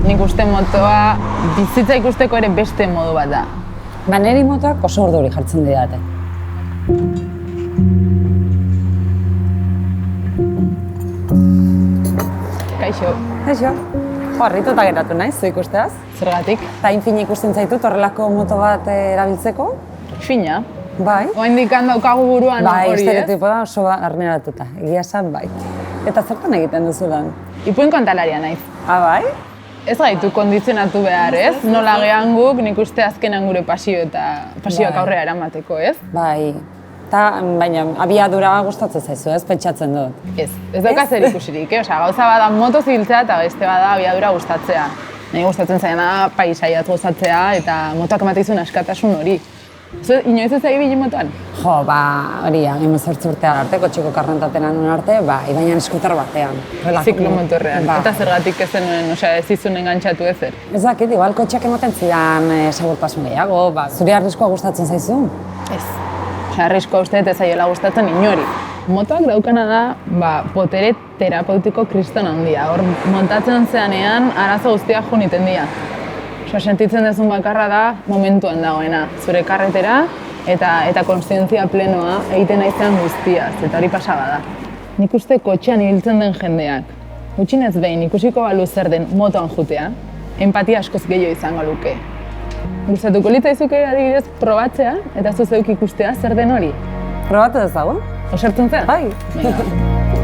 Nik uste motoa bizitza ikusteko ere beste modu bat da. Neri motoak oso urduri jartzen didate. Kaixo. Kaixo. Harrituta geratu naiz, zu ikusteaz. Zergatik? Ta infin ikusten zaitut horrelako moto bat erabiltzeko. Fina. Bai. Oraindik daukagu buruan Bai, hori, ez? estereotipoa oso arneratuta, egia esan bai. Eta zertan egiten duzu lan? Ipuin kontalaria naiz. Bai? Ez gaitu kondizionatu behar, ez? Nola gehan guk, nik uste azkenan gure pasioak aurrera eramateko, ez? Bai. Baina abiadura gustatzen zaizu, ez? Pentsatzen dut. Ez dauka zer ikusirik, Osea, gauza bada motoz ibiltzea eta beste bada abiadura gustatzea. Nahi gustatzen zaina paisaiat gozatzea eta motoak emateizun askatasun hori. Inoiz ez ibili motoan? Jo, hori, 18 urtea arte, kotxeko karrentaten anun arte, baina eskutar batean. Ziklomotorrean. Eta zergatik ez zenuen, ez izun engantzatu ezer? Ez dakit, igual kotxeak ematen zidan segurtasun gehiago, zure arriskoa gustatzen zaizu? Ez. Arriskoa uste ez zaiola gustatzen inori. Motoak daukana da, potere terapeutiko kriston handia. Hor, montatzen zeanean, arazo guztiak jo niten dira. Sentitzen duzun bakarra da momentuan dagoena, zure karretera eta kontzientzia plenoa egiten naizean guztiaz, eta hori pasaba da. Nik uste kotxean ibiltzen den jendeak, gutxinez behin ikusiko balu zer den motoan jutea, empatia askoz gehiago izango luke. Gustatuko litzaizuke adibidez probatzea eta zu zeuk ikustea zer den hori. Probatu dezagun? Osertzen zen? Bai.